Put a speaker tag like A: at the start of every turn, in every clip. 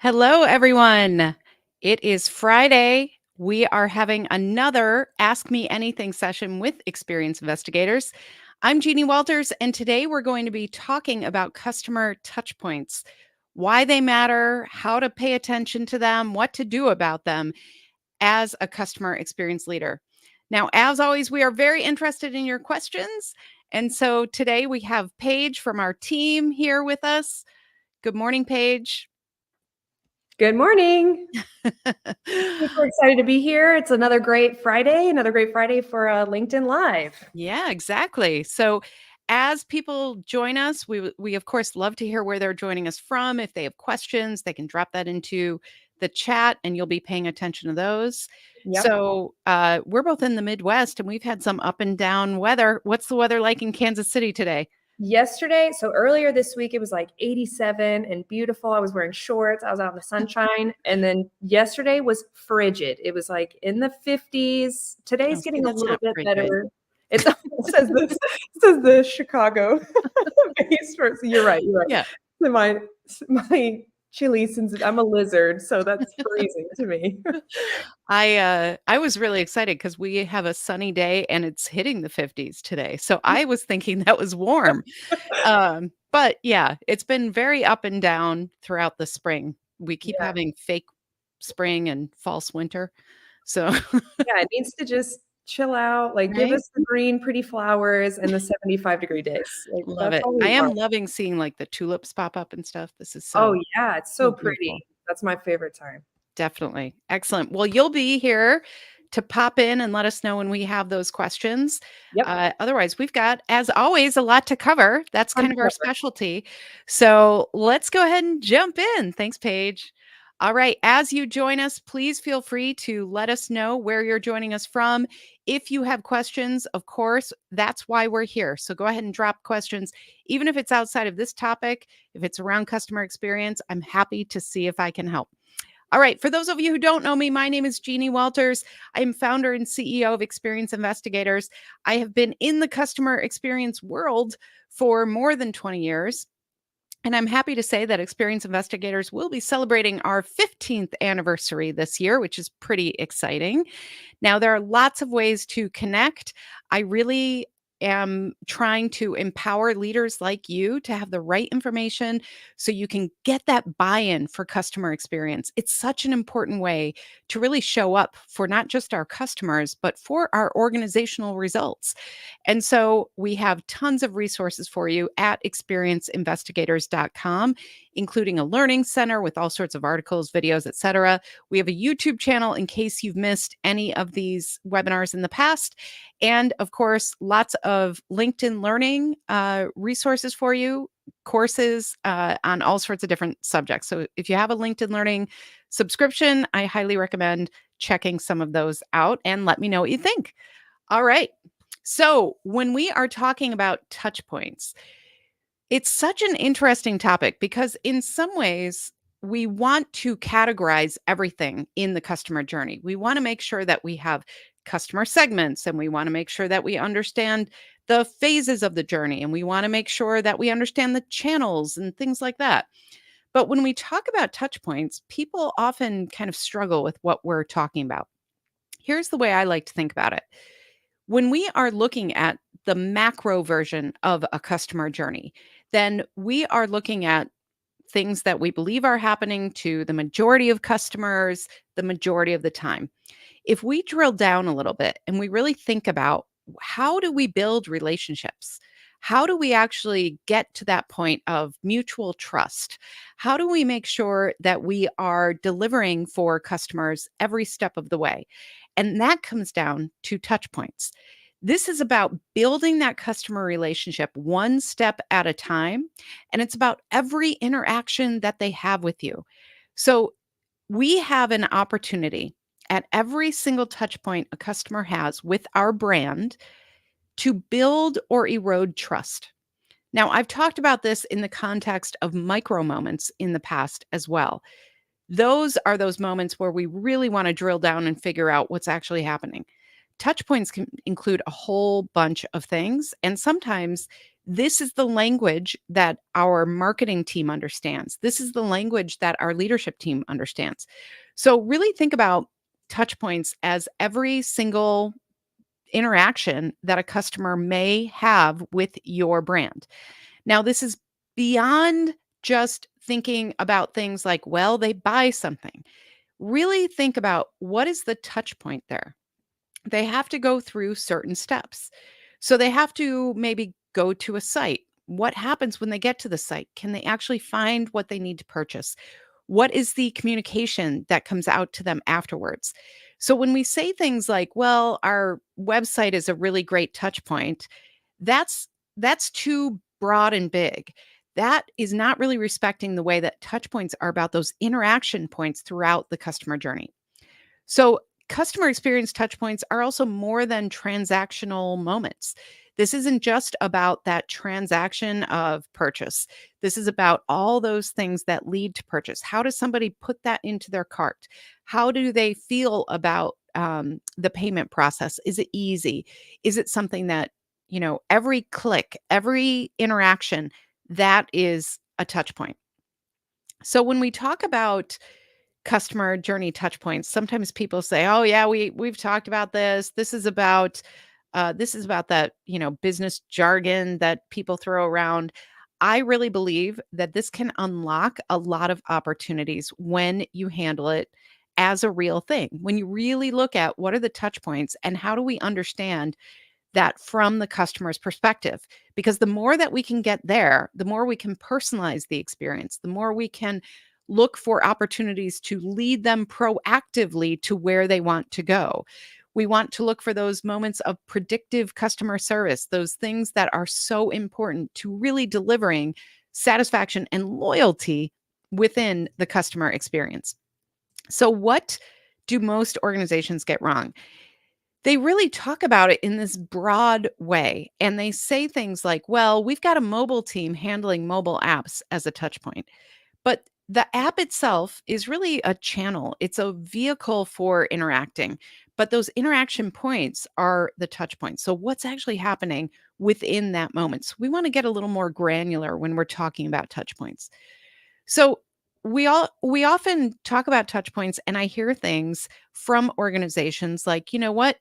A: Hello, everyone. It is Friday. We are having another Ask Me Anything session with experienced investigators. I'm Jeannie Walters, and today we're going to be talking about customer touch points, why they matter, how to pay attention to them, what to do about them as a customer experience leader. Now, as always, we are very interested in your questions. And so today we have Paige from our team here with us. Good morning, Paige.
B: Good morning. Super excited to be here. It's another great Friday for LinkedIn Live.
A: Yeah, exactly. So as people join us, we of course love to hear where they're joining us from. If they have questions, they can drop that into the chat and you'll be paying attention to those.
B: Yep.
A: So we're both in the Midwest and we've had some up and down weather. What's the weather like in Kansas City today?
B: Earlier this week, it was like 87 and beautiful. I was wearing shorts. I was out in the sunshine. And then yesterday was frigid. It was like in the 50s. Today's getting a little bit better. It says this. It says the Chicago base first. You're right.
A: Yeah.
B: So my chili, since I'm a lizard, so that's freezing to me.
A: I was really excited because we have a sunny day and it's hitting the 50s today. So I was thinking that was warm. But yeah, it's been very up and down throughout the spring. We keep having fake spring and false winter. So
B: yeah, it needs to just chill out, like give us the green, pretty flowers and the 75-degree days. Like,
A: love it. I am loving seeing like the tulips pop up and stuff. This is so
B: yeah, it's so pretty. That's my favorite time.
A: Definitely. Excellent. Well, you'll be here to pop in and let us know when we have those questions.
B: Yep.
A: Otherwise, we've got, as always, a lot to cover. That's kind of our specialty. So let's go ahead and jump in. Thanks, Paige. All right. As you join us, please feel free to let us know where you're joining us from. If you have questions, of course, that's why we're here. So go ahead and drop questions. Even if it's outside of this topic, if it's around customer experience, I'm happy to see if I can help. All right. For those of you who don't know me, my name is Jeannie Walters. I am founder and CEO of Experience Investigators. I have been in the customer experience world for more than 20 years. And I'm happy to say that Experience Investigators will be celebrating our 15th anniversary this year, which is pretty exciting. Now, there are lots of ways to connect. I really am trying to empower leaders like you to have the right information so you can get that buy-in for customer experience. It's such an important way to really show up for not just our customers, but for our organizational results. And so we have tons of resources for you at experienceinvestigators.com, including a learning center with all sorts of articles, videos, etc. We have a YouTube channel in case you've missed any of these webinars in the past. And of course, lots of LinkedIn learning resources for you, courses on all sorts of different subjects. So if you have a LinkedIn learning subscription, I highly recommend checking some of those out and let me know what you think. All right. So when we are talking about touch points, it's such an interesting topic because in some ways, we want to categorize everything in the customer journey. We want to make sure that we have customer segments and we want to make sure that we understand the phases of the journey and we want to make sure that we understand the channels and things like that. But when we talk about touch points, people often kind of struggle with what we're talking about. Here's the way I like to think about it. When we are looking at the macro version of a customer journey, then we are looking at things that we believe are happening to the majority of customers the majority of the time. If we drill down a little bit and we really think about how do we build relationships? How do we actually get to that point of mutual trust? How do we make sure that we are delivering for customers every step of the way? And that comes down to touch points. This is about building that customer relationship one step at a time. And it's about every interaction that they have with you. So we have an opportunity at every single touch point a customer has with our brand to build or erode trust. Now, I've talked about this in the context of micro moments in the past as well. Those are those moments where we really want to drill down and figure out what's actually happening. Touch points can include a whole bunch of things, and sometimes This is the language that our marketing team understands. This is the language that our leadership team understands. So really think about touch points as every single interaction that a customer may have with your brand. Now, this is beyond just thinking about things like, well, they buy something. Really think about what is the touch point there. They have to go through certain steps. So they have to maybe go to a site. What happens when they get to the site? Can they actually find what they need to purchase? What is the communication that comes out to them afterwards? So when we say things like, well, our website is a really great touch point, that's that's too broad and big. That is not really respecting the way that touch points are about those interaction points throughout the customer journey. So, customer experience touch points are also more than transactional moments. This isn't just about that transaction of purchase. This is about all those things that lead to purchase. How does somebody put that into their cart? How do they feel about the payment process? Is it easy? Is it something that, every click, every interaction, that is a touch point? So, when we talk about customer journey touch points, sometimes people say, "Oh yeah, we've talked about this. This is about that, business jargon that people throw around." I really believe that this can unlock a lot of opportunities when you handle it as a real thing. When you really look at what are the touch points and how do we understand that from the customer's perspective, because the more that we can get there, the more we can personalize the experience, the more we can look for opportunities to lead them proactively to where they want to go. We want to look for those moments of predictive customer service, those things that are so important to really delivering satisfaction and loyalty within the customer experience. So, what do most organizations get wrong? They really talk about it in this broad way, and they say things like, well, we've got a mobile team handling mobile apps as a touch point. But the app itself is really a channel. It's a vehicle for interacting, but those interaction points are the touch points. So what's actually happening within that moment? So we want to get a little more granular when we're talking about touch points. So we often talk about touch points, and I hear things from organizations like, you know what?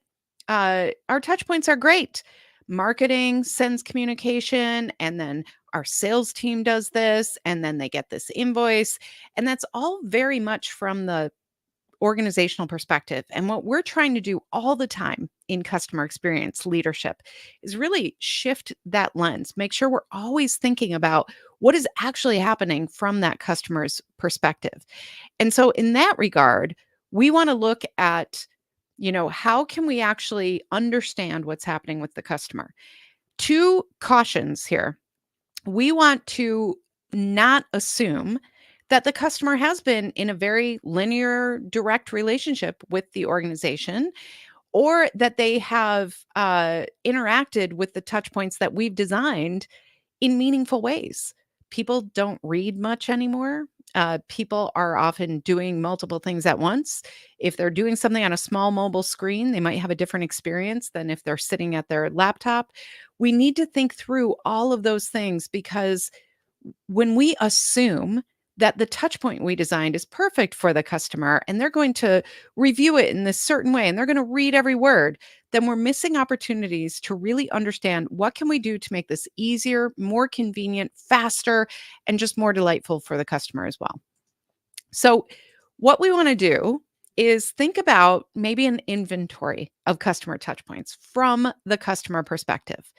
A: Our touch points are great. Marketing sends communication, and then our sales team does this, and then they get this invoice. And that's all very much from the organizational perspective. And what we're trying to do all the time in customer experience leadership is really shift that lens, make sure we're always thinking about what is actually happening from that customer's perspective. And so, in that regard, we want to look at, how can we actually understand what's happening with the customer? Two cautions here. We want to not assume that the customer has been in a very linear, direct relationship with the organization, or that they have interacted with the touch points that we've designed in meaningful ways. People don't read much anymore. People are often doing multiple things at once. If they're doing something on a small mobile screen, they might have a different experience than if they're sitting at their laptop. We need to think through all of those things, because when we assume that the touch point we designed is perfect for the customer and they're going to review it in this certain way and they're going to read every word, then we're missing opportunities to really understand what can we do to make this easier, more convenient, faster, and just more delightful for the customer as well. So what we want to do is think about maybe an inventory of customer touch points from the customer perspective.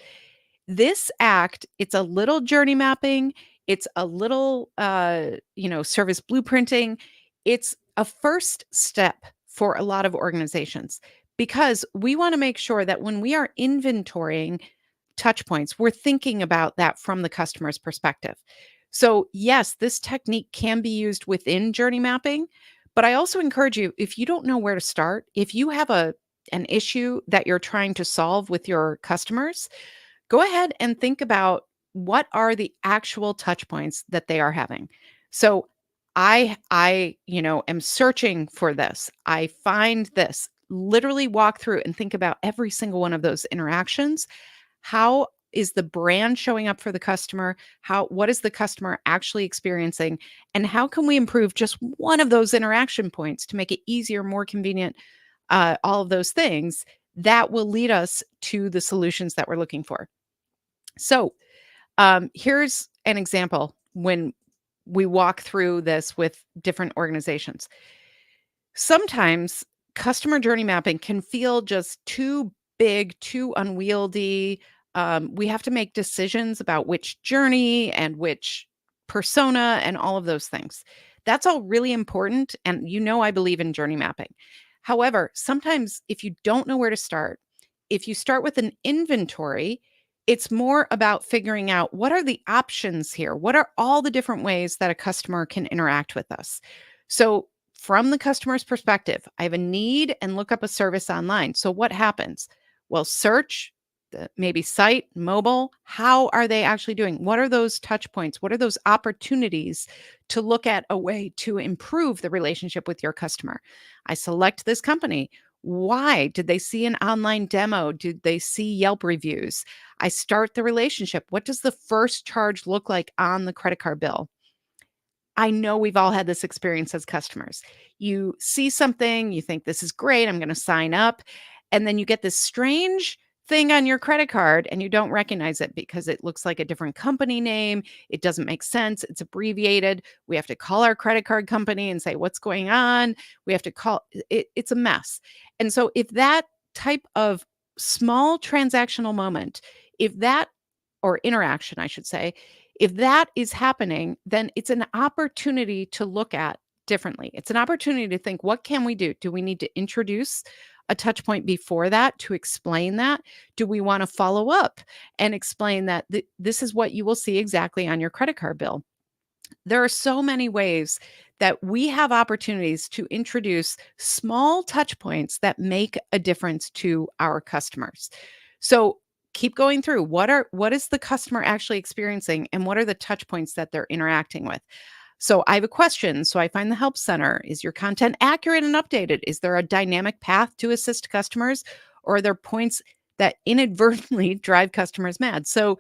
A: This act, it's a little journey mapping, it's a little service blueprinting. It's a first step for a lot of organizations, because we want to make sure that when we are inventorying touch points, we're thinking about that from the customer's perspective. So, yes, this technique can be used within journey mapping, but I also encourage you, if you don't know where to start, if you have an issue that you're trying to solve with your customers, go ahead and think about what are the actual touch points that they are having. So I am searching for this. I find this. Literally walk through and think about every single one of those interactions. How is the brand showing up for the customer? What is the customer actually experiencing? And how can we improve just one of those interaction points to make it easier, more convenient, all of those things that will lead us to the solutions that we're looking for. So here's an example when we walk through this with different organizations. Sometimes customer journey mapping can feel just too big, too unwieldy. We have to make decisions about which journey and which persona and all of those things. That's all really important. And I believe in journey mapping. However, sometimes if you don't know where to start, if you start with an inventory, it's more about figuring out what are the options here? What are all the different ways that a customer can interact with us? So, from the customer's perspective, I have a need and look up a service online. So, what happens? Well, search, maybe site, mobile, how are they actually doing? What are those touch points? What are those opportunities to look at a way to improve the relationship with your customer? I select this company. Why? Did they see an online demo? Did they see Yelp reviews? I start the relationship. What does the first charge look like on the credit card bill? I know we've all had this experience as customers. You see something, you think this is great, I'm going to sign up. And then you get this strange thing on your credit card and you don't recognize it because it looks like a different company name. It doesn't make sense. It's abbreviated. We have to call our credit card company and say, what's going on? We have to call it. It's a mess. And so if that type of small transactional moment, if that, or interaction, I should say, if that is happening, then it's an opportunity to look at differently. It's an opportunity to think, what can we do? Do we need to introduce a touch point before that to explain that? Do we want to follow up and explain that this is what you will see exactly on your credit card bill? There are so many ways that we have opportunities to introduce small touch points that make a difference to our customers. So keep going through what is the customer actually experiencing and what are the touch points that they're interacting with. So I have a question. So I find the help center. Is your content accurate and updated? Is there a dynamic path to assist customers? Or are there points that inadvertently drive customers mad? So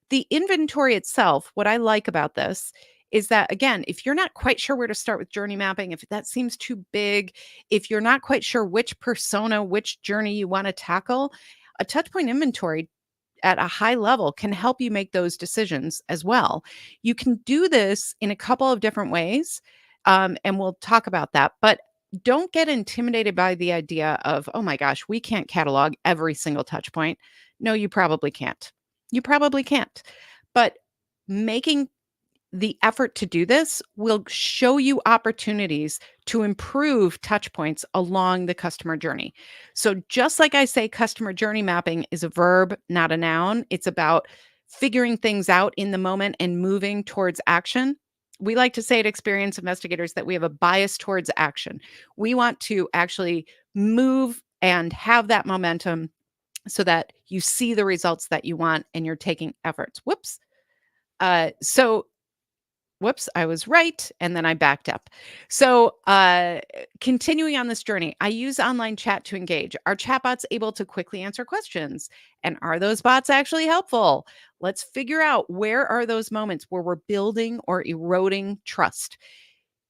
A: the inventory itself, what I like about this is that, again, if you're not quite sure where to start with journey mapping, if that seems too big, if you're not quite sure which persona, which journey you want to tackle, a touchpoint inventory at a high level can help you make those decisions as well. You can do this in a couple of different ways, and we'll talk about that. But don't get intimidated by the idea of, oh my gosh, we can't catalog every single touch point. No, you probably can't. You probably can't. But making the effort to do this will show you opportunities to improve touch points along the customer journey. So just like I say, customer journey mapping is a verb, not a noun. It's about figuring things out in the moment and moving towards action. We like to say at Experience Investigators that we have a bias towards action. We want to actually move and have that momentum so that you see the results that you want and you're taking efforts. Whoops, I was right. And then I backed up. So continuing on this journey, I use online chat to engage. Are chatbots able to quickly answer questions? And are those bots actually helpful? Let's figure out where are those moments where we're building or eroding trust.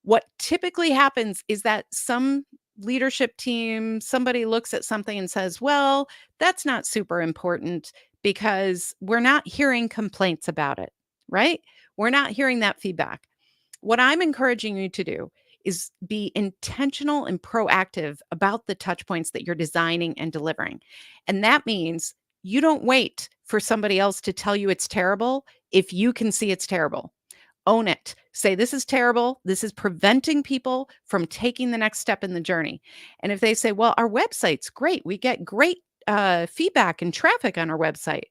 A: What typically happens is that some leadership team, somebody looks at something and says, well, that's not super important because we're not hearing complaints about it, right? We're not hearing that feedback. What I'm encouraging you to do is be intentional and proactive about the touch points that you're designing and delivering. And that means you don't wait for somebody else to tell you it's terrible if you can see it's terrible. Own it. Say, this is terrible. This is preventing people from taking the next step in the journey. And if they say, well, our website's great, we get great feedback and traffic on our website,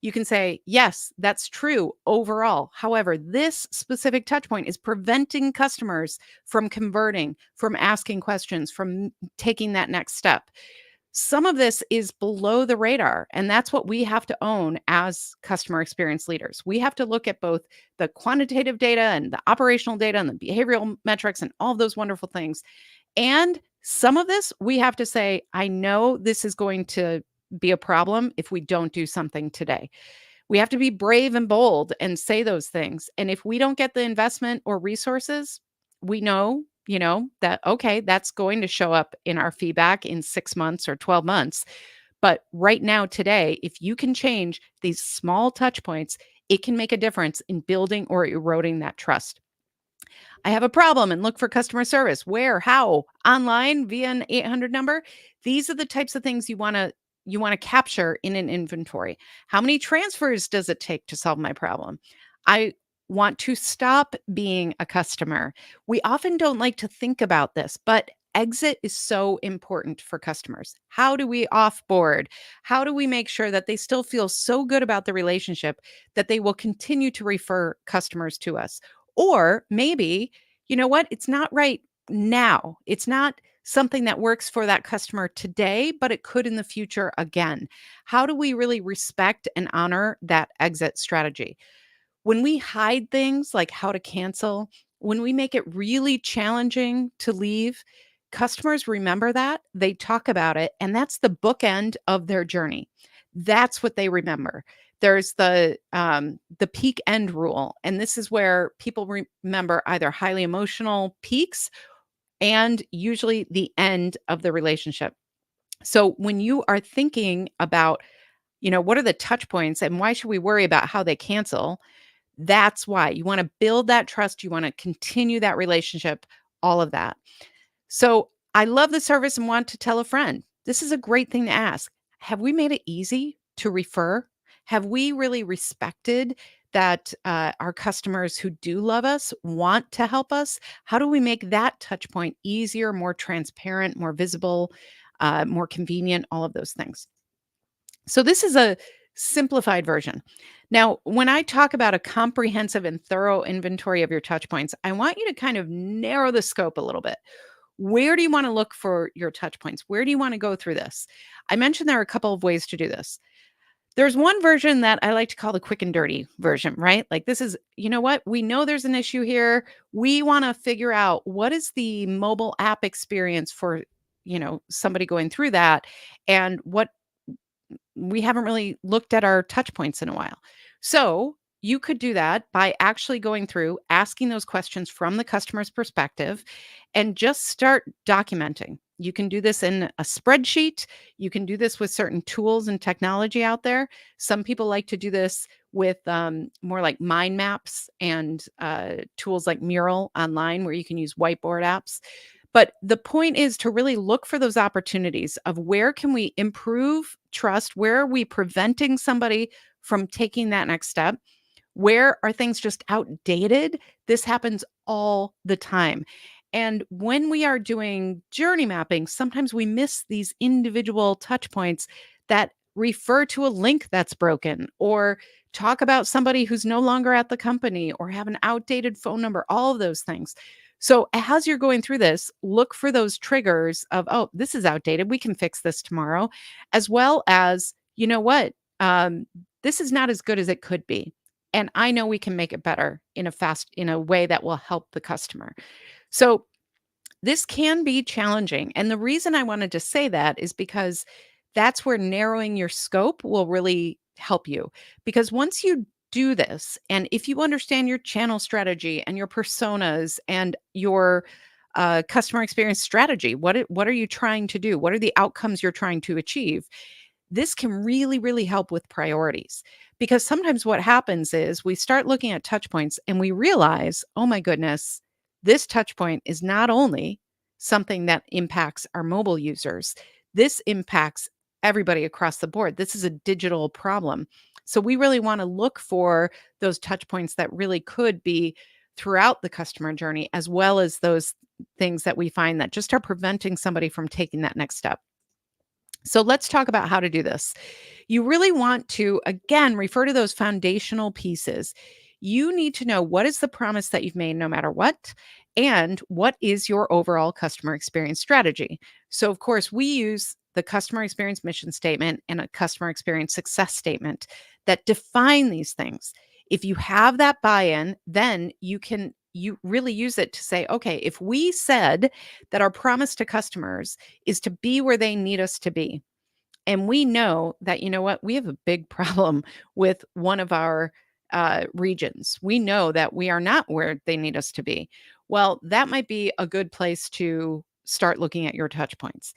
A: you can say, yes, that's true overall. However, this specific touch point is preventing customers from converting, from asking questions, from taking that next step. Some of this is below the radar, and that's what we have to own as customer experience leaders. We have to look at both the quantitative data and the operational data and the behavioral metrics and all of those wonderful things. And some of this, we have to say, I know this is going to be a problem if we don't do something today. We have to be brave and bold and say those things. And if we don't get the investment or resources, we know, that, okay, that's going to show up in our feedback in 6 months or 12 months. But right now, today, if you can change these small touch points, it can make a difference in building or eroding that trust. I have a problem and look for customer service. Where? How? Online via an 800 number? These are the types of things you want to capture in an inventory. How many transfers does it take to solve my problem? I want to stop being a customer. We often don't like to think about this, but exit is so important for customers. How do we offboard? How do we make sure that they still feel so good about the relationship that they will continue to refer customers to us? Or maybe, you know what? It's not right now. It's not something that works for that customer today, but it could in the future again. How do we really respect and honor that exit strategy? When we hide things like how to cancel, when we make it really challenging to leave, customers remember that, they talk about it, and that's the bookend of their journey. That's what they remember. There's the peak end rule, and this is where people remember either highly emotional peaks and usually the end of the relationship. So when you are thinking about, what are the touch points and why should we worry about how they cancel? That's why you want to build that trust. You want to continue that relationship, all of that. So I love the service and want to tell a friend. This is a great thing to ask. Have we made it easy to refer? Have we really respected that our customers who do love us want to help us? How do we make that touch point easier, more transparent, more visible, more convenient, all of those things? So this is a simplified version. Now, when I talk about a comprehensive and thorough inventory of your touch points, I want you to kind of narrow the scope a little bit. Where do you want to look for your touch points? Where do you want to go through this? I mentioned there are a couple of ways to do this. There's one version that I like to call the quick and dirty version, right? Like this is, you know what? We know there's an issue here. We want to figure out what is the mobile app experience for, somebody going through that and what we haven't really looked at our touch points in a while. So you could do that by actually going through, asking those questions from the customer's perspective, and just start documenting. You can do this in a spreadsheet. You can do this with certain tools and technology out there. Some people like to do this with more like mind maps and tools like Mural online, where you can use whiteboard apps. But the point is to really look for those opportunities of where can we improve trust? Where are we preventing somebody from taking that next step? Where are things just outdated? This happens all the time. And when we are doing journey mapping, sometimes we miss these individual touch points that refer to a link that's broken or talk about somebody who's no longer at the company or have an outdated phone number, all of those things. So as you're going through this, look for those triggers of, oh, this is outdated. We can fix this tomorrow, as well as, you know what? This is not as good as it could be. And I know we can make it better in a way that will help the customer. So this can be challenging. And the reason I wanted to say that is because that's where narrowing your scope will really help you. Because once you do this, and if you understand your channel strategy and your personas and your customer experience strategy, what are you trying to do? What are the outcomes you're trying to achieve? This can really, really help with priorities. Because sometimes what happens is we start looking at touch points and we realize, oh my goodness, this touch point is not only something that impacts our mobile users, this impacts everybody across the board. This is a digital problem. So we really want to look for those touch points that really could be throughout the customer journey, as well as those things that we find that just are preventing somebody from taking that next step. So let's talk about how to do this. You really want to, again, refer to those foundational pieces. You need to know what is the promise that you've made no matter what, and what is your overall customer experience strategy. So, of course, we use the customer experience mission statement and a customer experience success statement that define these things. If you have that buy-in, then you really use it to say, okay, if we said that our promise to customers is to be where they need us to be, And we know that, you know what, we have a big problem with one of our regions. We know that we are not where they need us to be. Well, that might be a good place to start looking at your touch points.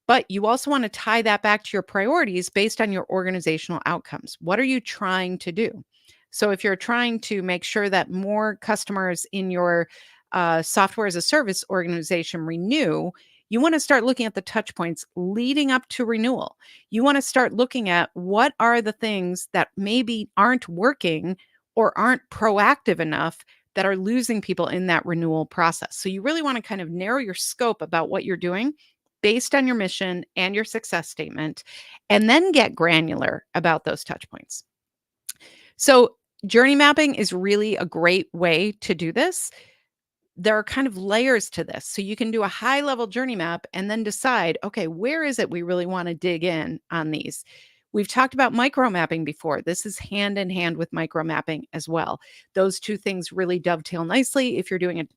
A: But you also want to tie that back to your priorities based on your organizational outcomes. What are you trying to do? So if you're trying to make sure that more customers in your software as a service organization renew, you want to start looking at the touch points leading up to renewal. You want to start looking at what are the things that maybe aren't working or aren't proactive enough that are losing people in that renewal process. So you really want to kind of narrow your scope about what you're doing based on your mission and your success statement, and then get granular about those touch points. So journey mapping is really a great way to do this. There are kind of layers to this. So you can do a high level journey map and then decide, okay, where is it we really want to dig in on these? We've talked about micro mapping before. This is hand in hand with micro mapping as well. Those two things really dovetail nicely if you're doing a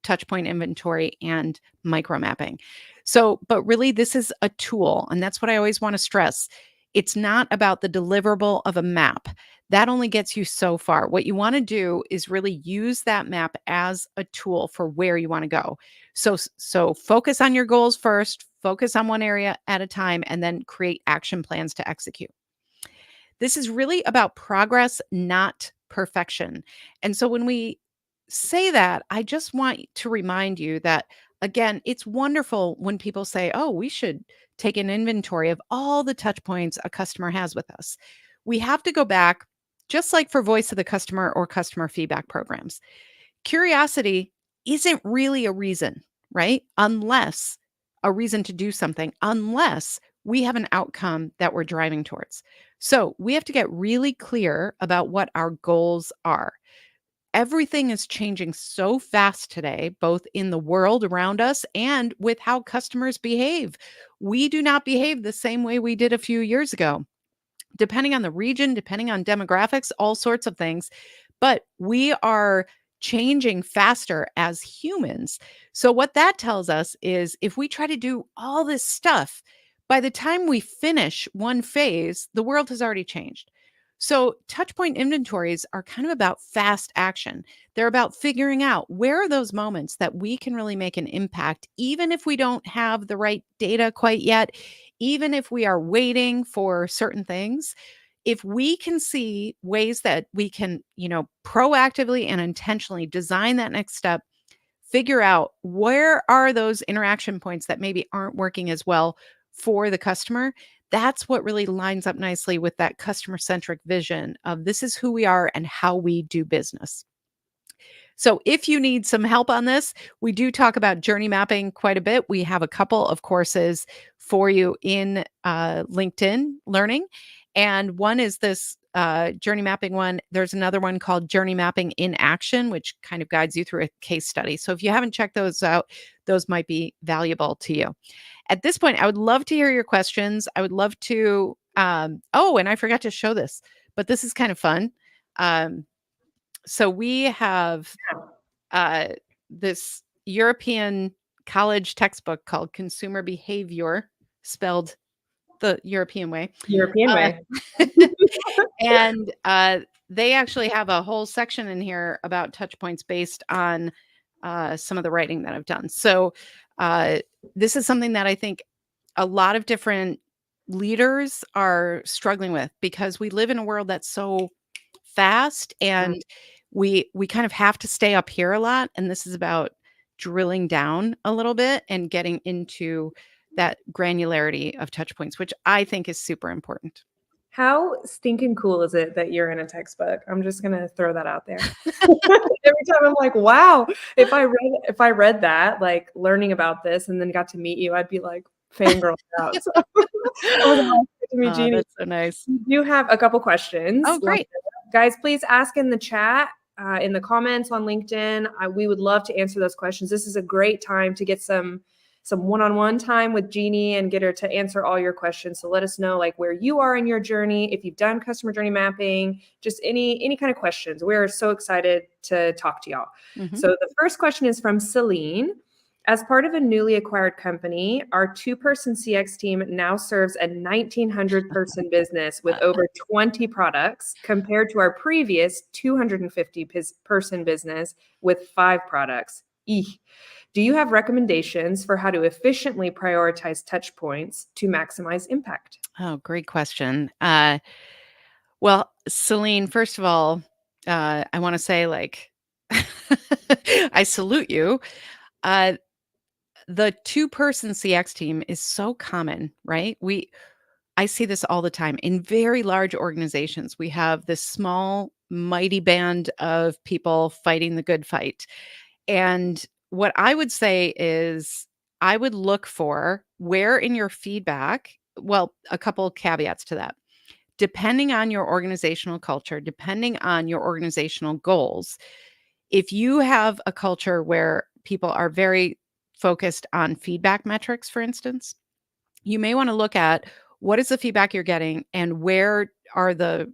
A: touch point inventory and micro mapping. So, but really, this is a tool. And that's what I always want to stress. It's not about the deliverable of a map. That only gets you so far. What you want to do is really use that map as a tool for where you want to go. So focus on your goals first, focus on one area at a time, and then create action plans to execute. This is really about progress, not perfection. And so when we say that, I just want to remind you that, again, it's wonderful when people say, oh, we should take an inventory of all the touch points a customer has with us. We have to go back, just like for voice of the customer or customer feedback programs. Curiosity isn't really a reason, right? Unless a reason to do something, unless we have an outcome that we're driving towards. So we have to get really clear about what our goals are. Everything is changing so fast today, both in the world around us and with how customers behave. We do not behave the same way we did a few years ago, depending on the region, depending on demographics, all sorts of things. But we are changing faster as humans. So, what that tells us is if we try to do all this stuff, by the time we finish one phase, the world has already changed. So, touchpoint inventories are kind of about fast action. They're about figuring out where are those moments that we can really make an impact, even if we don't have the right data quite yet, even if we are waiting for certain things. If we can see ways that we can, proactively and intentionally design that next step, figure out where are those interaction points that maybe aren't working as well for the customer, that's what really lines up nicely with that customer-centric vision of this is who we are and how we do business. So if you need some help on this, we do talk about journey mapping quite a bit. We have a couple of courses for you in LinkedIn Learning. And one is this journey mapping one. There's another one called Journey Mapping in Action, which kind of guides you through a case study. So if you haven't checked those out, those might be valuable to you. At this point, I would love to hear your questions. I would love to, and I forgot to show this, but this is kind of fun. So we have this European college textbook called Consumer Behavior, spelled the European way.
B: European way.
A: And they actually have a whole section in here about touch points based on some of the writing that I've done. So this is something that I think a lot of different leaders are struggling with because we live in a world that's so fast and we kind of have to stay up here a lot. And this is about drilling down a little bit and getting into that granularity of touch points, which I think is super important.
B: How stinking cool is it that you're in a textbook? I'm just gonna throw that out there. Every time I'm like, wow, if I read that, like learning about this and then got to meet you, I'd be like fangirling out. So, oh, nice to meet Jeannie.
A: That's so nice.
B: We do have a couple questions.
A: Oh, great.
B: Guys, please ask in the chat, in the comments on LinkedIn. We would love to answer those questions. This is a great time to get some one-on-one time with Jeannie and get her to answer all your questions. So let us know like where you are in your journey, if you've done customer journey mapping, just any kind of questions. We're so excited to talk to y'all. So the first question is from Celine. As part of a newly acquired company, our two-person CX team now serves a 1,900-person business with over 20 products compared to our previous 250-person business with 5 products. Eek. Do you have recommendations for how to efficiently prioritize touch points to maximize impact?
A: Oh, great question. Well, Celine, first of all, I want to say, like, I salute you. Uh, the two-person CX team is so common, right? I see this all the time in very large organizations. We have this small, mighty band of people fighting the good fight. And what I would say is I would look for where in your feedback, well, a couple caveats to that. Depending on your organizational culture, depending on your organizational goals, if you have a culture where people are very focused on feedback metrics, for instance, you may want to look at what is the feedback you're getting and where are the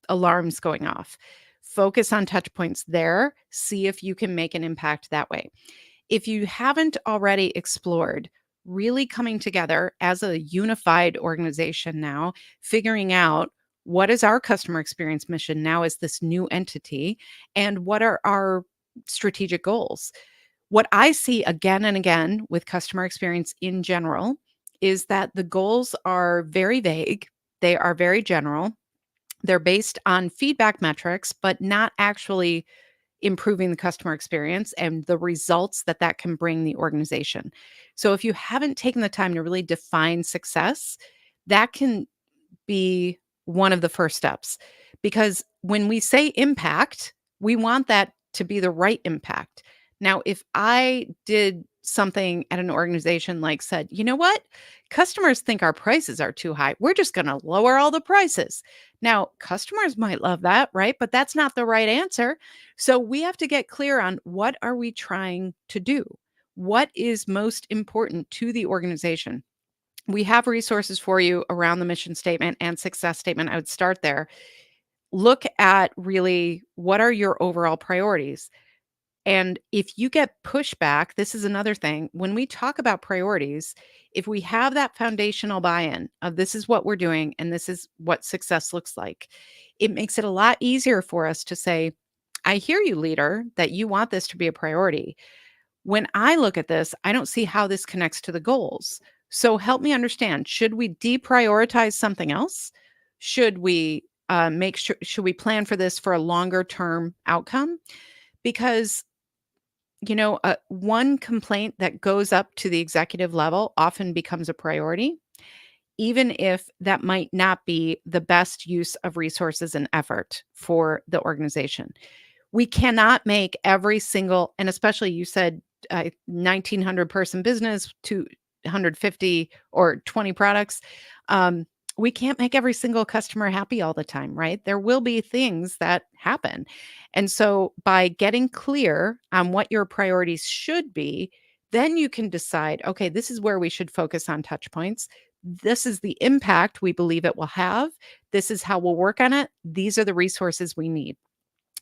A: alarms going off. Focus on touch points there. See if you can make an impact that way. If you haven't already explored really coming together as a unified organization now, figuring out what is our customer experience mission now as this new entity and what are our strategic goals. What I see again and again with customer experience in general is that the goals are very vague, they are very general, they're based on feedback metrics, but not actually improving the customer experience and the results that that can bring the organization. So if you haven't taken the time to really define success, that can be one of the first steps. Because when we say impact, we want that to be the right impact. Now, if I did something at an organization like said, you know what? Customers think our prices are too high. We're just going to lower all the prices. Now, customers might love that, right? But that's not the right answer. So we have to get clear on what are we trying to do? What is most important to the organization? We have resources for you around the mission statement and success statement. I would start there. Look at really what are your overall priorities. And if you get pushback, this is another thing. When we talk about priorities, if we have that foundational buy in of this is what we're doing and this is what success looks like, it makes it a lot easier for us to say, I hear you, leader, that you want this to be a priority. When I look at this, I don't see how this connects to the goals. So help me understand, should we deprioritize something else? Should we should we plan for this for a longer term outcome? Because one complaint that goes up to the executive level often becomes a priority, even if that might not be the best use of resources and effort for the organization. We cannot make every single, and especially you said 1,900 person business, 250 or 20 products. We can't make every single customer happy all the time, right? There will be things that happen. And so by getting clear on what your priorities should be, then you can decide, okay, this is where we should focus on touch points. This is the impact we believe it will have. This is how we'll work on it. These are the resources we need.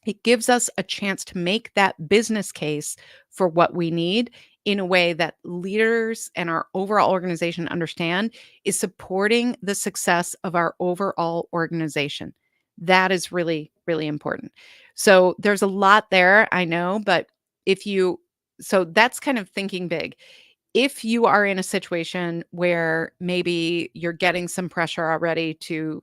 A: It gives us a chance to make that business case for what we need in a way that leaders and our overall organization understand is supporting the success of our overall organization. That is really, really important. So there's a lot there, I know, but so that's kind of thinking big. If you are in a situation where maybe you're getting some pressure already to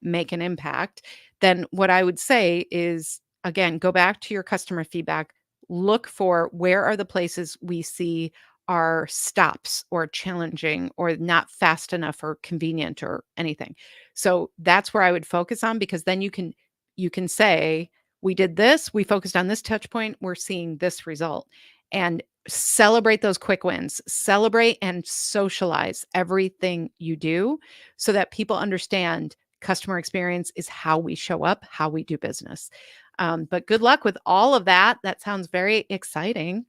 A: make an impact, then what I would say is, again, go back to your customer feedback, look for where are the places we see are stops or challenging or not fast enough or convenient or anything. So that's where I would focus on, because then you can say, we did this, we focused on this touch point, we're seeing this result. And celebrate those quick wins, celebrate and socialize everything you do so that people understand customer experience is how we show up, how we do business. But good luck with all of that. That sounds very exciting.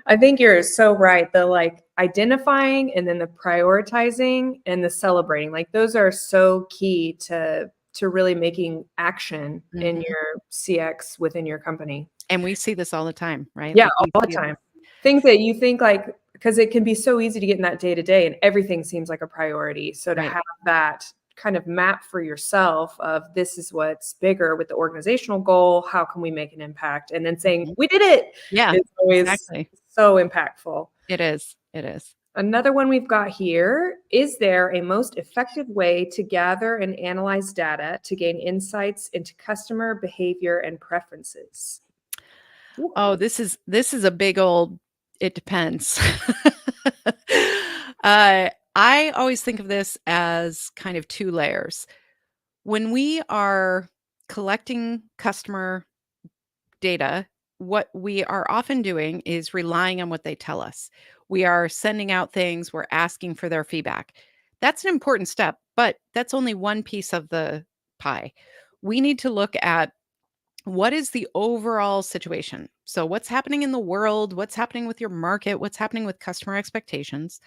B: I think you're so right. The identifying and then the prioritizing and the celebrating, those are so key to really making action in
A: Mhm.
B: your CX within your company.
A: And we see this all the time, right?
B: Yeah,
A: Like we
B: all the
A: see
B: time. Things that you think like, because it can be so easy to get in that day to day and everything seems like a priority. So to
A: Right.
B: have that kind of map for yourself of this is what's bigger with the organizational goal, how can we make an impact? And then saying,
A: Mhm.
B: we did it
A: Yeah,
B: is always
A: exactly.
B: so impactful.
A: It is. It is.
B: Another one we've got here, is there a most effective way to gather and analyze data to gain insights into customer behavior and preferences? Ooh.
A: Oh, this is a big old it depends. I always think of this as kind of 2 layers. When we are collecting customer data, what we are often doing is relying on what they tell us. We are sending out things, we're asking for their feedback. That's an important step, but that's only one piece of the pie. We need to look at what is the overall situation. So, what's happening in the world? What's happening with your market? What's happening with customer expectations?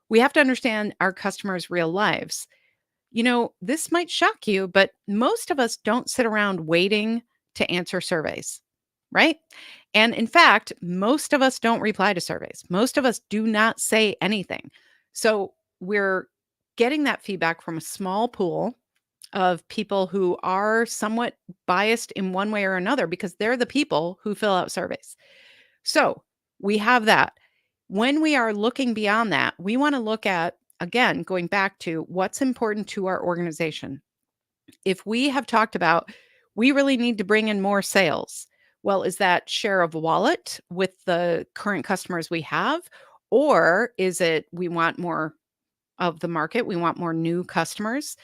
A: We have to understand our customers' real lives. This might shock you, but most of us don't sit around waiting to answer surveys, right? And in fact, most of us don't reply to surveys. Most of us do not say anything. So we're getting that feedback from a small pool of people who are somewhat biased in one way or another because they're the people who fill out surveys. So we have that. When we are looking beyond that, we want to look at, again, going back to what's important to our organization. If we have talked about we really need to bring in more sales, well, is that share of wallet with the current customers we have? Or is it we want more of the market? We want more new customers?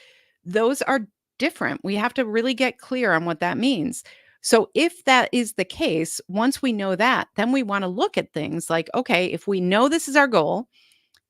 A: Those are different. We have to really get clear on what that means. So, if that is the case, once we know that, then we want to look at things like, okay, if we know this is our goal,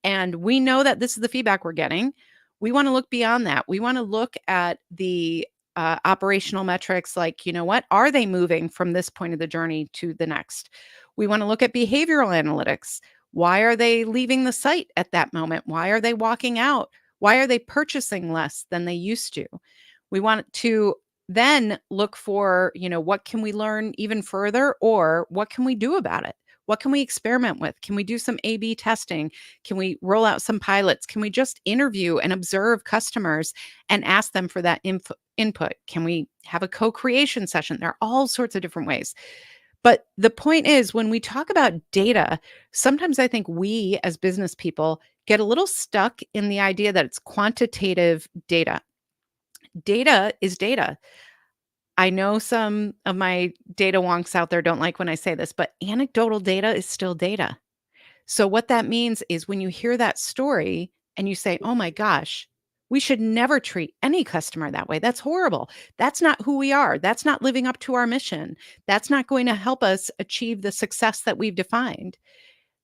A: and we know that this is the feedback we're getting, we want to look beyond that. We want to look at the operational metrics like, what are they moving from this point of the journey to the next? We want to look at behavioral analytics. Why are they leaving the site at that moment? Why are they walking out? Why are they purchasing less than they used to? We want to then look for, what can we learn even further, or what can we do about it? What can we experiment with? Can we do some A B testing? Can we roll out some pilots? Can we just interview and observe customers and ask them for that input? Can we have a co creation session? There are all sorts of different ways. But the point is, when we talk about data, sometimes I think we as business people get a little stuck in the idea that it's quantitative data. Data is data. I know some of my data wonks out there don't like when I say this, but anecdotal data is still data. So, what that means is when you hear that story and you say, oh my gosh, we should never treat any customer that way. That's horrible. That's not who we are. That's not living up to our mission. That's not going to help us achieve the success that we've defined.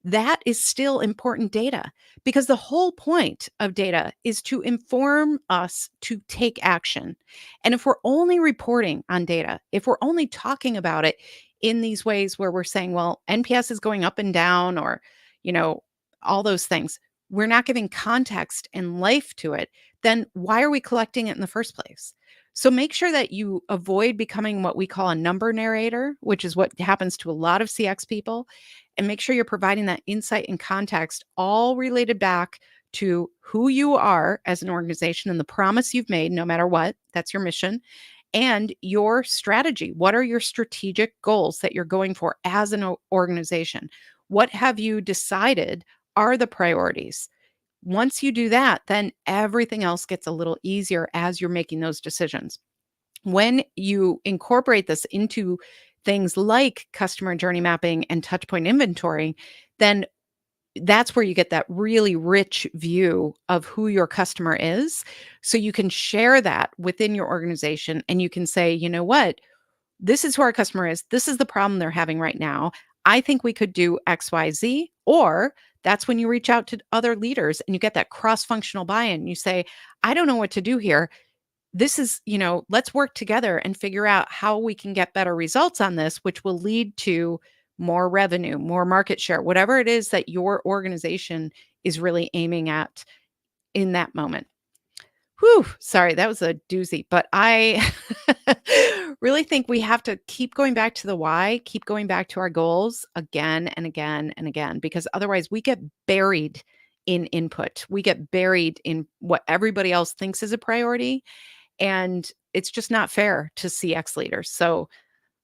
A: That is still important data because the whole point of data is to inform us to take action. And if we're only reporting on data, if we're only talking about it in these ways where we're saying, well, NPS is going up and down, or, you know, all those things, we're not giving context and life to it, then why are we collecting it in the first place? So make sure that you avoid becoming what we call a number narrator, which is what happens to a lot of CX people, and make sure you're providing that insight and context, all related back to who you are as an organization and the promise you've made, no matter what. That's your mission and your strategy. What are your strategic goals that you're going for as an organization? What have you decided are the priorities? Once you do that, then everything else gets a little easier as you're making those decisions. When you incorporate this into things like customer journey mapping and touchpoint inventory, then that's where you get that really rich view of who your customer is. So you can share that within your organization and you can say, you know what, this is who our customer is. This is the problem they're having right now. I think we could do XYZ. Or that's when you reach out to other leaders and you get that cross functional buy in. You say, I don't know what to do here. This is, let's work together and figure out how we can get better results on this, which will lead to more revenue, more market share, whatever it is that your organization is really aiming at in that moment. Whew, sorry, that was a doozy, but I really think we have to keep going back to the why, keep going back to our goals again and again and again, because otherwise we get buried in input. We get buried in what everybody else thinks is a priority, and it's just not fair to CX leaders. So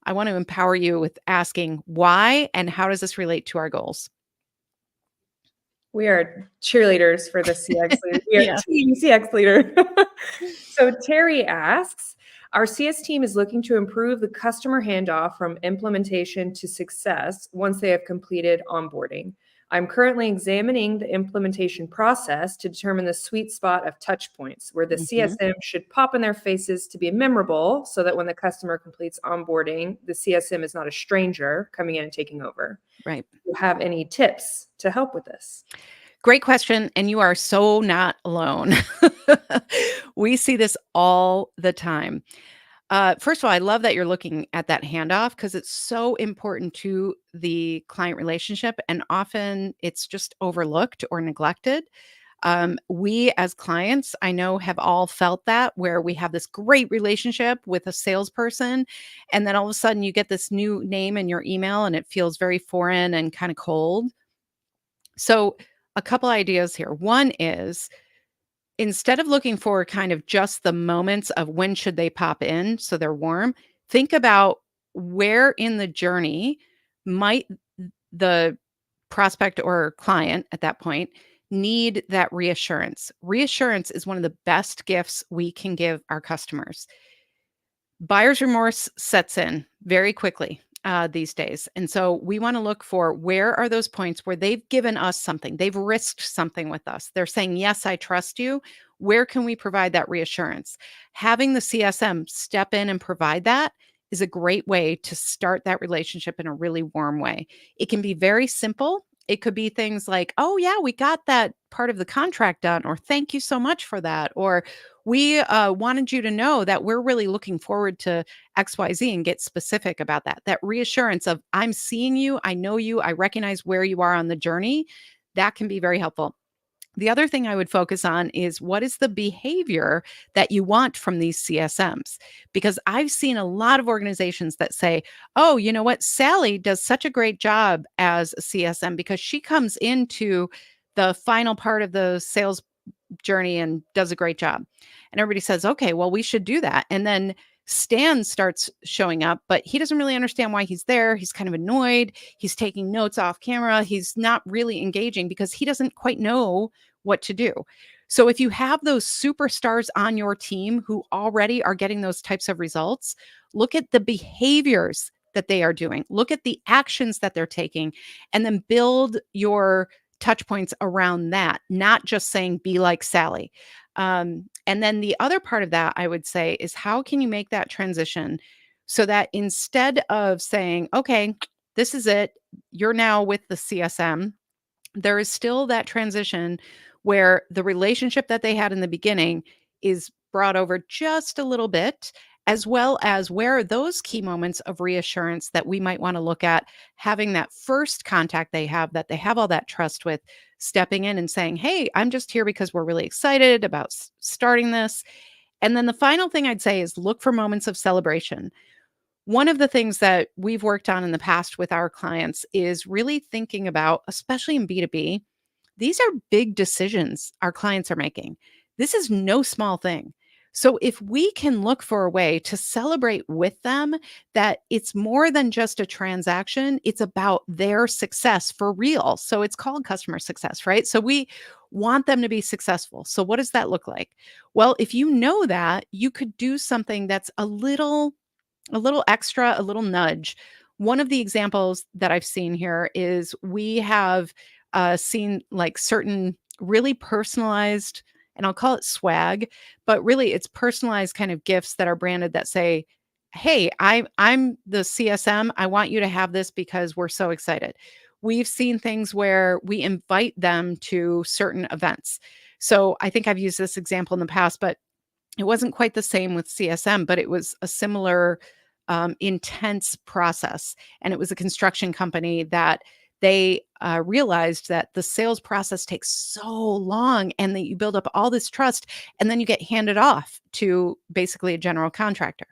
A: I want to empower you with asking why and how does this relate to our goals?
B: We are cheerleaders for the CX leader. We are
A: Yeah.
B: team CX leader. So Terry asks, our CS team is looking to improve the customer handoff from implementation to success once they have completed onboarding. I'm currently examining the implementation process to determine the sweet spot of touch points where the
A: Mhm.
B: CSM should pop in their faces to be memorable so that when the customer completes onboarding, the CSM is not a stranger coming in and taking over.
A: Right.
B: Do you have any tips to help with this?
A: Great question, and you are so not alone. We see this all the time. First of all, I love that you're looking at that handoff because it's so important to the client relationship, and often it's just overlooked or neglected. We as clients, I know, have all felt that where we have this great relationship with a salesperson, and then all of a sudden you get this new name in your email and it feels very foreign and kind of cold. So, a couple ideas here. One is instead of looking for kind of just the moments of when should they pop in so they're warm, think about where in the journey might the prospect or client at that point need that reassurance. Reassurance is one of the best gifts we can give our customers. Buyer's remorse sets in very quickly these days. And so we want to look for where are those points where they've given us something, they've risked something with us. They're saying, yes, I trust you. Where can we provide that reassurance? Having the CSM step in and provide that is a great way to start that relationship in a really warm way. It can be very simple. It could be things like, oh, yeah, we got that part of the contract done, or thank you so much for that, or we wanted you to know that we're really looking forward to XYZ and get specific about that. That reassurance of, I'm seeing you, I know you, I recognize where you are on the journey. That can be very helpful. The other thing I would focus on is what is the behavior that you want from these CSMs? Because I've seen a lot of organizations that say, oh, you know what? Sally does such a great job as a CSM because she comes into the final part of the sales journey and does a great job. And everybody says, okay, well, we should do that. And then Stan starts showing up, but he doesn't really understand why he's there. He's kind of annoyed. He's taking notes off camera. He's not really engaging because he doesn't quite know what to do. So if you have those superstars on your team who already are getting those types of results, look at the behaviors that they are doing, look at the actions that they're taking, and then build your touch points around that, not just saying be like Sally. And then the other part of that, I would say, is how can you make that transition so that instead of saying, okay, this is it, you're now with the CSM, there is still that transition where the relationship that they had in the beginning is brought over just a little bit, as well as where are those key moments of reassurance that we might want to look at having that first contact they have all that trust with, stepping in and saying, hey, I'm just here because we're really excited about starting this. And then the final thing I'd say is look for moments of celebration. One of the things that we've worked on in the past with our clients is really thinking about, especially in B2B, these are big decisions our clients are making. This is no small thing. So if we can look for a way to celebrate with them that it's more than just a transaction, it's about their success for real. So it's called customer success, right? So we want them to be successful. So what does that look like? Well, if you know that, you could do something that's a little extra, a little nudge. One of the examples that I've seen here is we have seen like certain really personalized, and I'll call it swag, but really it's personalized kind of gifts that are branded that say, "Hey, I'm the CSM. I want you to have this because we're so excited." We've seen things where we invite them to certain events. So I think I've used this example in the past, but it wasn't quite the same with CSM, but it was a similar intense process. And it was a construction company that they realized that the sales process takes so long and that you build up all this trust and then you get handed off to basically a general contractor.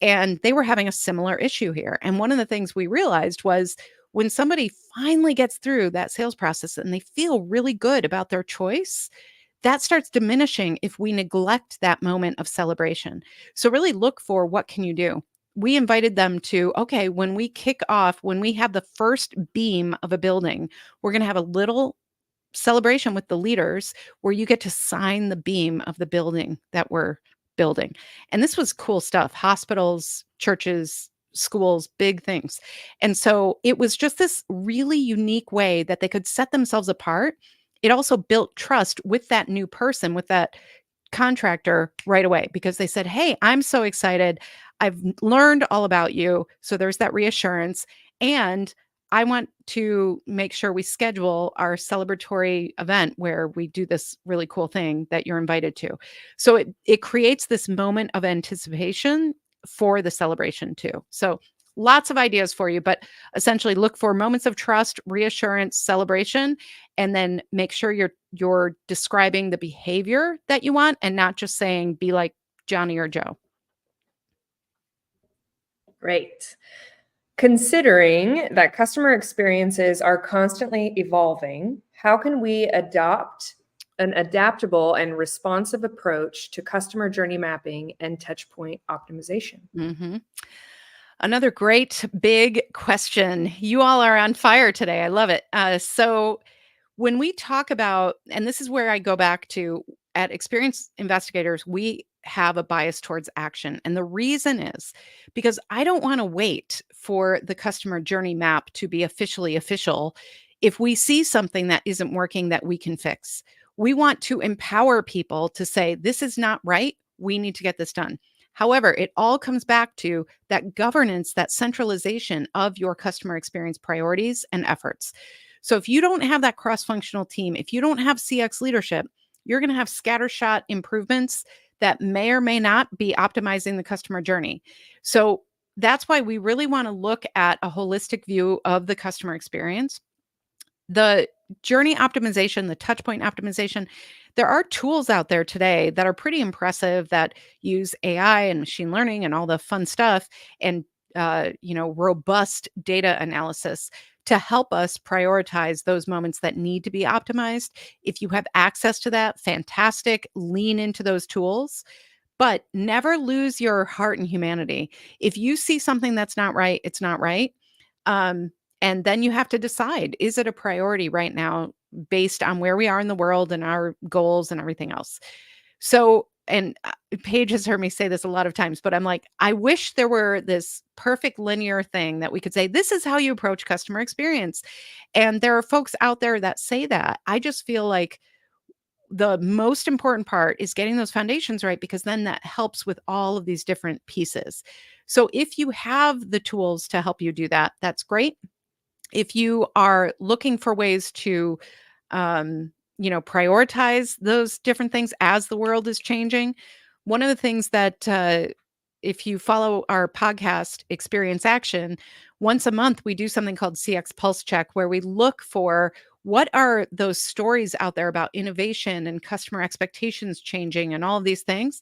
A: And they were having a similar issue here. And one of the things we realized was when somebody finally gets through that sales process and they feel really good about their choice, that starts diminishing if we neglect that moment of celebration. So really look for what can you do. We invited them to, okay, when we kick off, when we have the first beam of a building, we're going to have a little celebration with the leaders where you get to sign the beam of the building that we're building. And this was cool stuff. Hospitals, churches, schools, big things. And so it was just this really unique way that they could set themselves apart. It also built trust with that new person, with that contractor right away, because they said, "Hey, I'm so excited. I've learned all about you." So there's that reassurance. And I want to make sure we schedule our celebratory event where we do this really cool thing that you're invited to. So it creates this moment of anticipation for the celebration too. So lots of ideas for you, but essentially look for moments of trust, reassurance, celebration, and then make sure you're describing the behavior that you want and not just saying be like Johnny or Joe.
B: Great. Considering that customer experiences are constantly evolving, how can we adopt an adaptable and responsive approach to customer journey mapping and touchpoint optimization?
A: Mhm. Another great big question. You all are on fire today. I love it. So when we talk about, and this is where I go back to, at Experienced Investigators, we have a bias towards action. And the reason is because I don't want to wait for the customer journey map to be officially official if we see something that isn't working that we can fix. We want to empower people to say, this is not right. We need to get this done. However, it all comes back to that governance, that centralization of your customer experience priorities and efforts. So if you don't have that cross-functional team, if you don't have CX leadership, you're going to have scattershot improvements that may or may not be optimizing the customer journey. So that's why we really want to look at a holistic view of the customer experience. The journey optimization, the touch point optimization, there are tools out there today that are pretty impressive that use AI and machine learning and all the fun stuff and robust data analysis to help us prioritize those moments that need to be optimized. If you have access to that, fantastic. Lean into those tools, but never lose your heart and humanity. If you see something that's not right, it's not right. Um, and then you have to decide, is it a priority right now based on where we are in the world and our goals and everything else? So, and Paige has heard me say this a lot of times, but I'm like, I wish there were this perfect linear thing that we could say, this is how you approach customer experience. And there are folks out there that say that. I just feel like the most important part is getting those foundations right, because then that helps with all of these different pieces. So if you have the tools to help you do that, that's great. If you are looking for ways to prioritize those different things as the world is changing, one of the things that if you follow our podcast Experience Action, once a month we do something called CX Pulse Check, where we look for what are those stories out there about innovation and customer expectations changing and all of these things.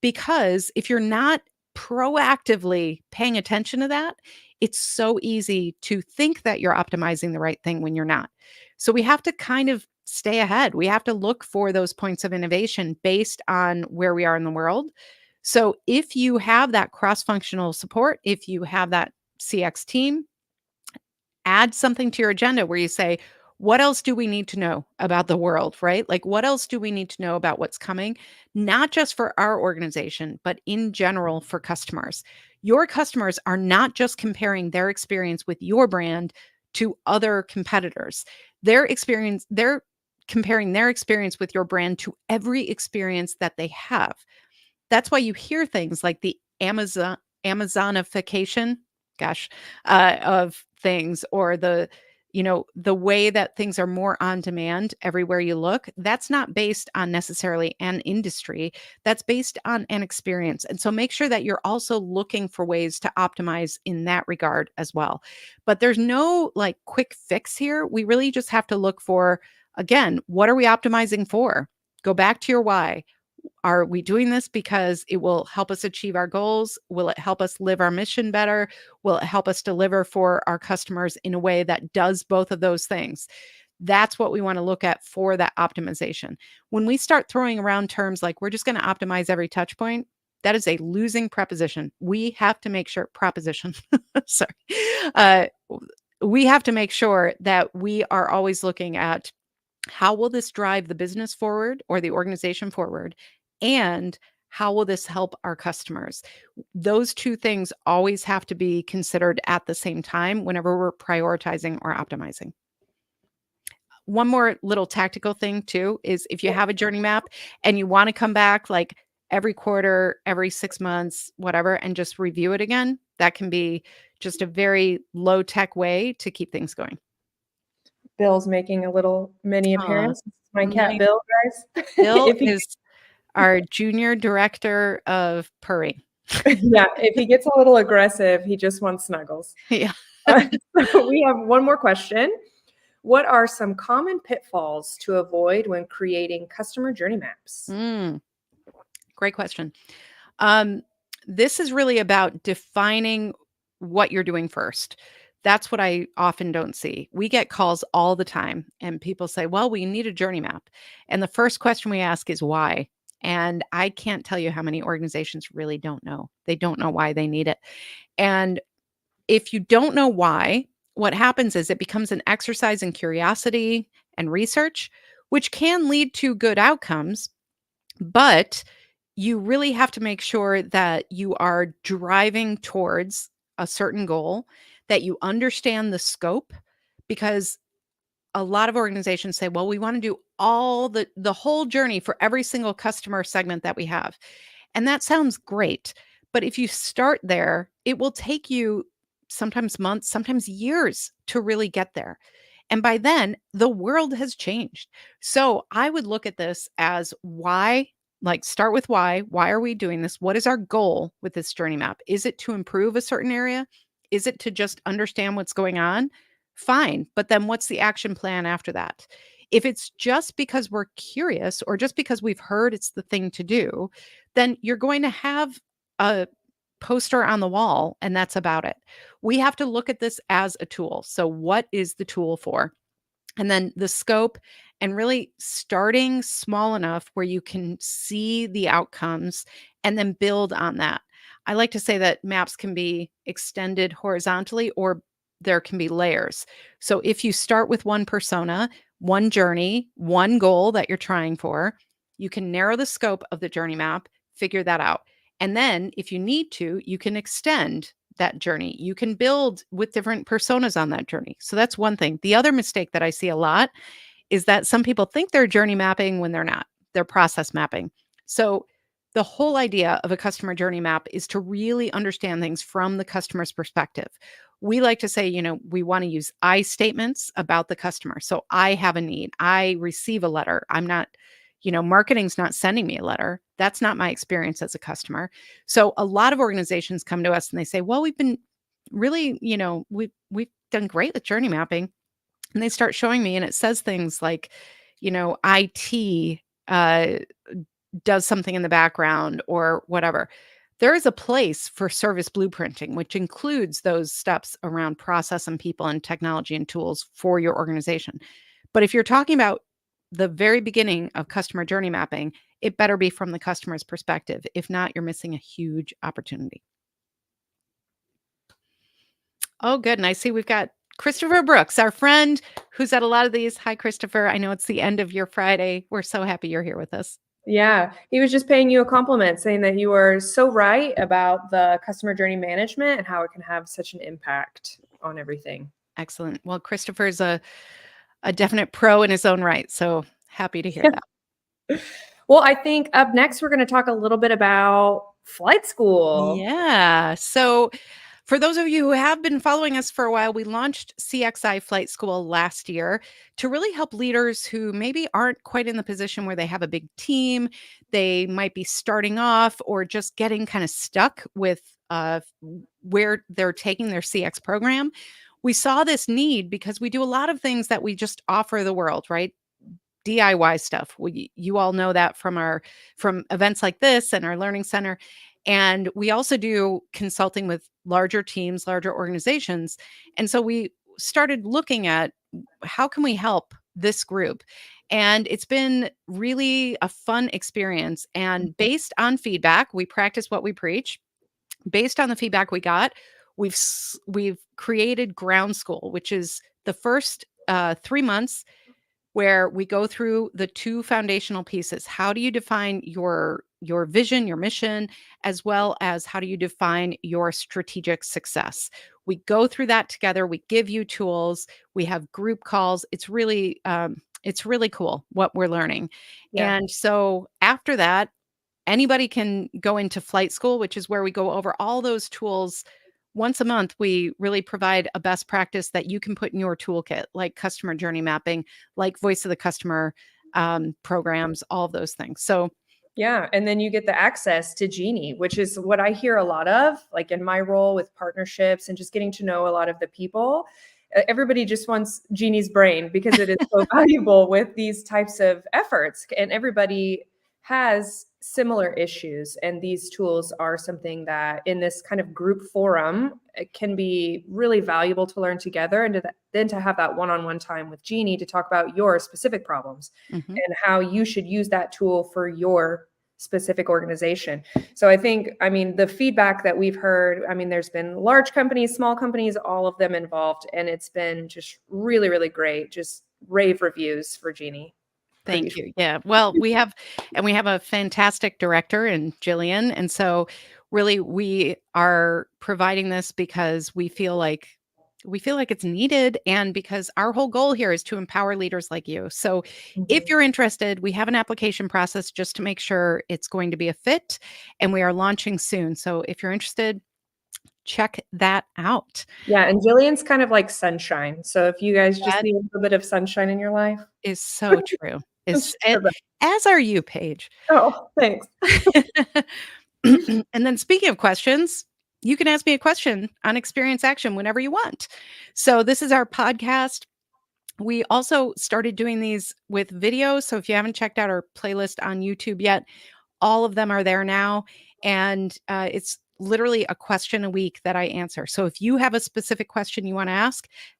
A: Because if you're not proactively paying attention to that, it's so easy to think that you're optimizing the right thing when you're not. So we have to kind of stay ahead. We have to look for those points of innovation based on where we are in the world. So if you have that cross-functional support, if you have that CX team, add something to your agenda where you say, what else do we need to know about the world, right? Like, what else do we need to know about what's coming, not just for our organization, but in general for customers? Your customers are not just comparing their experience with your brand to other competitors. They're comparing their experience with your brand to every experience that they have. That's why you hear things like the Amazonification, gosh, of things, or the The way that things are more on demand everywhere you look, that's not based on necessarily an industry. That's based on an experience. And so make sure that you're also looking for ways to optimize in that regard as well. But there's no like quick fix here. We really just have to look for, again, what are we optimizing for? Go back to your why. Are we doing this because it will help us achieve our goals? Will it help us live our mission better? Will it help us deliver for our customers in a way that does both of those things? That's what we want to look at for that optimization. When we start throwing around terms like we're just going to optimize every touch point, that is a losing preposition. We have to make sure proposition. Sorry. Uh, we have to make sure that we are always looking at how will this drive the business forward or the organization forward? And how will this help our customers? Those two things always have to be considered at the same time whenever we're prioritizing or optimizing. One more little tactical thing too is if you have a journey map and you want to come back like every quarter, every 6 months, whatever, and just review it again, that can be just a very low tech way to keep things going.
B: Bill's making a little mini appearance. This is my cat,
A: Mini
B: Bill, guys.
A: Bill
B: If he
A: is our junior director of purring.
B: yeah, if he gets a little aggressive, he just wants snuggles.
A: Yeah.
B: So we have one more question. What are some common pitfalls to avoid when creating customer journey maps?
A: Great question. This is really about defining what you're doing first. That's what I often don't see. We get calls all the time, and people say, well, we need a journey map. And the first question we ask is why? And I can't tell you how many organizations really don't know. They don't know why they need it. And if you don't know why, what happens is it becomes an exercise in curiosity and research, which can lead to good outcomes, but you really have to make sure that you are driving towards a certain goal, that you understand the scope, because a lot of organizations say, well, we want to do all the whole journey for every single customer segment that we have. And that sounds great. But if you start there, it will take you sometimes months, sometimes years to really get there. And by then, the world has changed. So I would look at this as why, like start with why. Why are we doing this? What is our goal with this journey map? Is it to improve a certain area? Is it to just understand what's going on? Fine. But then what's the action plan after that? If it's just because we're curious or just because we've heard it's the thing to do, then you're going to have a poster on the wall and that's about it. We have to look at this as a tool. So, what is the tool for? And then the scope, and really starting small enough where you can see the outcomes and then build on that. I like to say that maps can be extended horizontally or there can be layers. So if you start with one persona, one journey, one goal that you're trying for, you can narrow the scope of the journey map, figure that out. And then if you need to, you can extend that journey. You can build with different personas on that journey. So that's one thing. The other mistake that I see a lot is that some people think they're journey mapping when they're not. They're process mapping. So the whole idea of a customer journey map is to really understand things from the customer's perspective. We like to say, we want to use I statements about the customer. So I have a need. I receive a letter. I'm not, marketing's not sending me a letter. That's not my experience as a customer. So a lot of organizations come to us and they say, well, we've been really, we've done great with journey mapping. And they start showing me, and it says things like, IT does something in the background or whatever. There is a place for service blueprinting, which includes those steps around process and people and technology and tools for your organization. But if you're talking about the very beginning of customer journey mapping, it better be from the customer's perspective. If not, you're missing a huge opportunity. Oh, good. And I see we've got Christopher Brooks, our friend who's at a lot of these. Hi, Christopher. I know it's the end of your Friday. We're so happy you're here with us.
B: Yeah, he was just paying you a compliment, saying that you are so right about the customer journey management and how it can have such an impact on everything.
A: Excellent. Well, Christopher's a definite pro in his own right. So happy to hear that.
B: Well, I think up next, we're going to talk a little bit about flight school.
A: Yeah. So For those of you who have been following us for a while, we launched CXI Flight School last year to really help leaders who maybe aren't quite in the position where they have a big team. They might be starting off or just getting kind of stuck with where they're taking their CX program. We saw this need because we do a lot of things that we just offer the world, right? DIY stuff. You all know that from events like this and our learning center. And we also do consulting with larger teams, larger organizations. And so we started looking at how can we help this group? And it's been really a fun experience. And based on feedback, we practice what we preach. Based on the feedback we got, we've created Ground School, which is the first 3 months where we go through the two foundational pieces. How do you define your vision, your mission, as well as how do you define your strategic success? We go through that together. We give you tools. We have group calls. It's really cool what we're learning.
B: Yeah.
A: And so after that, anybody can go into flight school, which is where we go over all those tools. Once a month, we really provide a best practice that you can put in your toolkit, like customer journey mapping, like voice of the customer programs, all of those things. So
B: yeah. And then you get the access to Genie, which is what I hear a lot of, like in my role with partnerships and just getting to know a lot of the people. Everybody just wants Genie's brain because it is so valuable with these types of efforts. And everybody has similar issues. And these tools are something that in this kind of group forum, it can be really valuable to learn together and then to have that one-on-one time with Genie to talk about your specific problems and how you should use that tool for your specific organization. So I mean, the feedback that we've heard, I mean, there's been large companies, small companies, all of them involved. And it's been just really, really great. Just rave reviews for Genie.
A: Thank you. Yeah. Well, we have a fantastic director in Jillian. And so really we are providing this because we feel like it's needed and because our whole goal here is to empower leaders like you. So if you're interested, we have an application process just to make sure it's going to be a fit and we are launching soon. So if you're interested, check that out.
B: Yeah, and Jillian's kind of like sunshine. So if you guys just
A: That
B: need a little bit of sunshine in your life.
A: is so true. As are you, Paige.
B: Oh, thanks.
A: And then speaking of questions, you can ask me a question on Experience Action whenever you want. So this is our podcast. We also started doing these with videos. So if you haven't checked out our playlist on YouTube yet, all of them are there now. And it's literally a question a week that I answer. So if you have a specific question you want to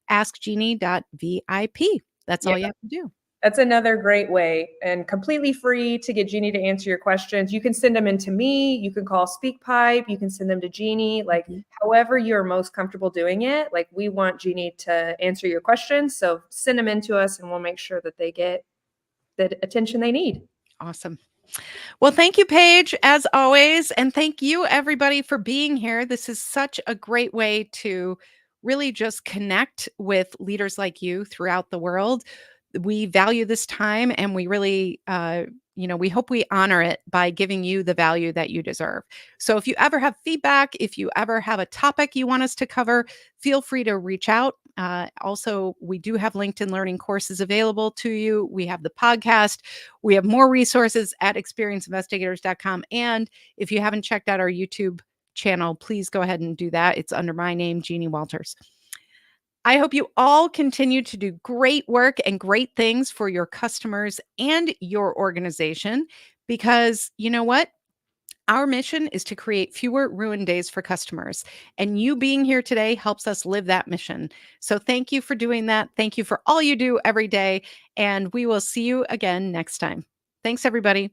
A: ask genie.vip. That's all you have to do.
B: That's another great way and completely free to get Genie to answer your questions. You can send them in to me. You can call SpeakPipe. You can send them to Genie, like however you're most comfortable doing it. Like we want Genie to answer your questions. So send them in to us and we'll make sure that they get the attention they need.
A: Awesome. Well, thank you, Paige, as always. And thank you, everybody, for being here. This is such a great way to really just connect with leaders like you throughout the world. We value this time and we really, we hope we honor it by giving you the value that you deserve. So if you ever have feedback, if you ever have a topic you want us to cover, feel free to reach out. Also, we do have LinkedIn Learning courses available to you. We have the podcast. We have more resources at experienceinvestigators.com. And if you haven't checked out our YouTube channel, please go ahead and do that. It's under my name, Jeannie Walters. I hope you all continue to do great work and great things for your customers and your organization because you know what? Our mission is to create fewer ruined days for customers. And you being here today helps us live that mission. So thank you for doing that. Thank you for all you do every day. And we will see you again next time. Thanks, everybody.